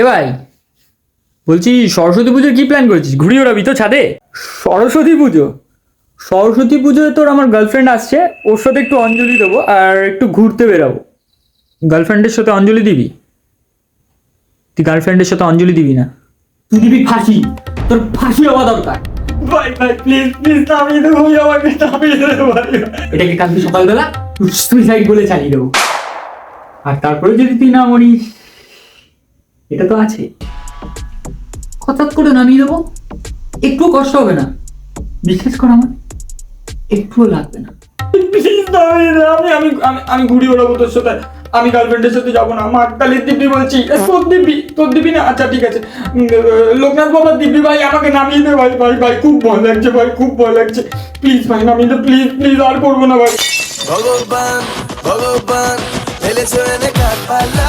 এ ভাই, বলছি সরস্বতী পুজোর কি প্ল্যান করেছিস? ঘুরি ওড়াবি তো ছাদে? সরস্বতী পুজো? সরস্বতী পুজোয় তোর আমার গার্লফ্রেন্ড আসছে, ওর সাথে একটু অঞ্জলি দেবো আর একটু ঘুরতে বেরাবো। গার্লফ্রেন্ডের সাথে অঞ্জলি দিবি? তুই গার্লফ্রেন্ডের সাথে অঞ্জলি দিবি না? তুই দিবি ফাঁসি। তোর ফাঁসি হওয়া দরকার। ভাই ভাই প্লিজ প্লিজ নামিয়ে দেবো, আমাকে নামিয়ে দেবো ভাই। এটাকে কালকে সকালবেলা সুইসাইড বলে চালিয়ে দেবো। আর তারপরে যদি তুই না মরিস, এটা তো আছে, হঠাৎ করে নামিয়ে দেবো, একটু কষ্ট হবে না, বিশ্বাস কর আমার, একটুও লাগবে না। প্লিজ নামিয়ে দে, আমি আমি আমি আমি ঘুরি ওড়াবো তোর সাথে। আমি গার্লফ্রেন্ডের সাথে যাবো না। মা কালীর দিব্যি বলছি। তোর দিবি না? আচ্ছা ঠিক আছে। লোকনাথ বাবার দিব্যি ভাই, আমাকে নামিয়ে দে ভাই। ভাই ভাই খুব ভয় লাগছে ভাই, খুব ভয় লাগছে। প্লিজ ভাই নামিয়ে দে, প্লিজ প্লিজ, আর করবো না ভাই। ভগবান ভগবান ফেলেছো এনে কাঠ পাল্লা